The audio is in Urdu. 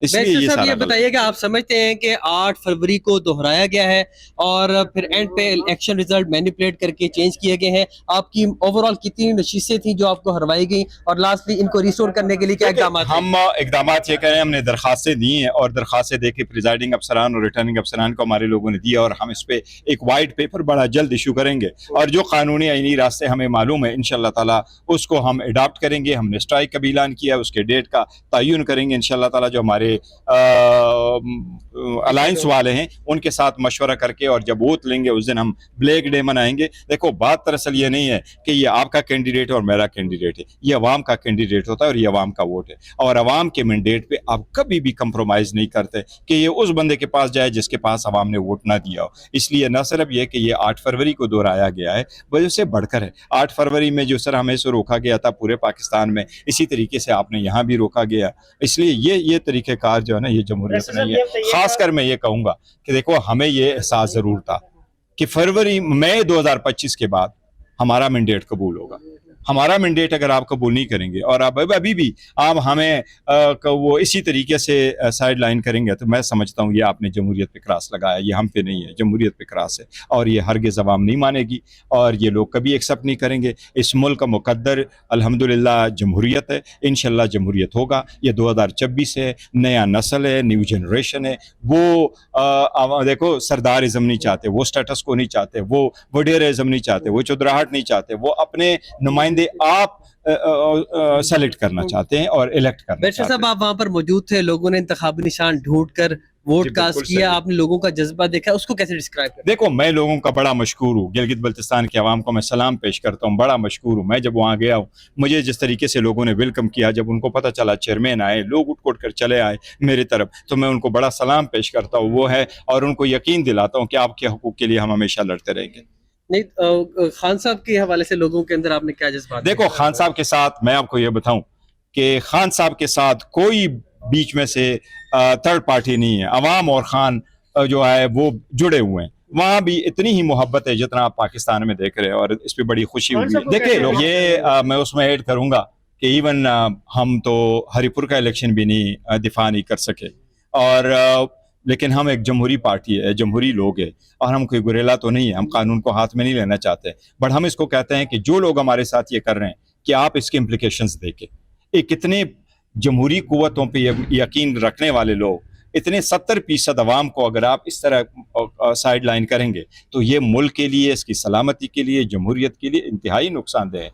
اس لیے بیشتر یہ صاحب یہ سارا غلط بتائیے کہ آپ سمجھتے ہیں کہ 8 فروری کو دہرایا گیا ہے اور پھر اینڈ پہ الیکشن ریزلٹ مینیپولیٹ کر کے چینج کیے گئے ہیں؟ آپ کی اوور آل کتنی نشستیں تھیں جو آپ کو ہروائی گئیں اور لاسٹلی ان کو ریسٹور کرنے کے لیے کیا دیکھیں اقدامات ہیں؟ ہم اقدامات یہ کریں، ہم نے درخواستیں دی ہیں اور درخواستیں دے کے پریزائڈنگ افسران اور ریٹرننگ افسران کو ہمارے لوگوں نے دیا، اور ہم اس پہ ایک وائٹ پیپر بڑا جلد ایشو کریں گے، اور جو قانونی آئینی راستے ہمیں معلوم ہے انشاءاللہ تعالیٰ اس کو ہم اڈاپٹ کریں گے۔ ہم نے اسٹرائک کا بھی اعلان کیا، اس کے ڈیٹ کا تعین کریں گے انشاءاللہ تعالیٰ۔ جو ہمارے الائنس والے ہیں ان کے ساتھ مشورہ کر کے، اور جب ووٹ لیں گے اس دن ہم بلیک ڈے منائیں گے۔ دیکھو بات دراصل یہ نہیں ہے کہ یہ آپ کا کینڈیڈیٹ اور میرا کینڈیڈیٹ ہے، یہ عوام کا کینڈیڈیٹ ہوتا ہے اور یہ عوام کا ووٹ ہے، اور عوام کے مینڈیٹ پہ آپ کبھی بھی کمپرومائز نہیں کرتے کہ یہ اس بندے کے پاس جائے جس کے پاس عوام نے ووٹ نہ دیا ہو۔ اس لیے نہ صرف یہ کہ یہ 8 فروری کو دہرایا گیا ہے، وجہ سے بڑھ کر ہے۔ 8 فروری میں جو سر ہمیں سے روکا گیا تھا پورے پاکستان میں، اسی طریقے سے آپ نے یہاں بھی روکا گیا۔ اس لیے یہ طریقہ کار جو ہے نا، یہ جمہوریت نہیں ہے۔ خاص کر میں یہ کہوں گا کہ دیکھو ہمیں یہ احساس ضرور تھا کہ مئی 2025 کے بعد ہمارا مینڈیٹ قبول ہوگا۔ ہمارا مینڈیٹ اگر آپ قبول نہیں کریں گے اور آپ ابھی بھی آپ ہمیں وہ اسی طریقے سے سائڈ لائن کریں گے، تو میں سمجھتا ہوں یہ آپ نے جمہوریت پہ کراس لگایا، یہ ہم پہ نہیں ہے، جمہوریت پہ کراس ہے، اور یہ ہرگز عوام نہیں مانے گی، اور یہ لوگ کبھی ایکسیپٹ نہیں کریں گے۔ اس ملک کا مقدر الحمدللہ جمہوریت ہے، انشاءاللہ جمہوریت ہوگا۔ یہ 2026 ہے، نیا نسل ہے، نیو جنریشن ہے۔ وہ دیکھو سردار ازم نہیں چاہتے، وہ سٹیٹس کو نہیں چاہتے، وہ وڈیر ازم نہیں چاہتے، وہ چودراہٹ نہیں چاہتے، وہ اپنے نمائندے آپ سیلیکٹ کرنا چاہتے ہیں اور الیکٹ کرنا بیشتر چاہتے صاحب ہیں۔ آپ وہاں پر موجود تھے، لوگوں نے انتخابی نشان ڈھونڈ کر ووٹ جی کاسٹ بالکل کیا، صحیح۔ آپ نے لوگوں کا جذبہ دیکھا، اس کو کیسے ڈسکرائب کریں؟ دیکھو میں لوگوں کا بڑا مشکور ہوں، گلگت بلتستان کے عوام کو میں سلام پیش کرتا ہوں، بڑا مشکور ہوں۔ میں جب وہاں گیا ہوں، مجھے جس طریقے سے لوگوں نے ویلکم کیا، جب ان کو پتہ چلا چیئرمین آئے، لوگ اٹھ کر چلے آئے میری طرف، تو میں ان کو بڑا سلام پیش کرتا ہوں، وہ ہے، اور ان کو یقین دلاتا ہوں کہ آپ کے حقوق کے لیے ہم ہمیشہ لڑتے رہیں گے۔ نہیں، خان صاحب کے حوالے سے لوگوں کے اندر آپ نے کیا جذبات دیکھو خان صاحب کے ساتھ میں آپ کو یہ بتاؤں کہ خان صاحب کے ساتھ کوئی بیچ میں سے تھرڈ پارٹی نہیں ہے، عوام اور خان جو ہے وہ جڑے ہوئے ہیں۔ وہاں بھی اتنی ہی محبت ہے جتنا آپ پاکستان میں دیکھ رہے ہیں، اور اس پہ بڑی خوشی ہوئی ہے۔ دیکھیں یہ میں اس میں ایڈ کروں گا کہ ایون ہم تو ہری پور کا الیکشن بھی نہیں دفاع نہیں کر سکے، اور لیکن ہم ایک جمہوری پارٹی ہے، جمہوری لوگ ہیں، اور ہم کوئی گریلا تو نہیں ہے، ہم قانون کو ہاتھ میں نہیں لینا چاہتے، بٹ ہم اس کو کہتے ہیں کہ جو لوگ ہمارے ساتھ یہ کر رہے ہیں کہ آپ اس کے امپلیکیشنز دیکھیں۔ ایک کتنے جمہوری قوتوں پہ یقین رکھنے والے لوگ، اتنے 70% عوام کو اگر آپ اس طرح سائڈ لائن کریں گے تو یہ ملک کے لیے، اس کی سلامتی کے لیے، جمہوریت کے لیے انتہائی نقصان دہ ہے۔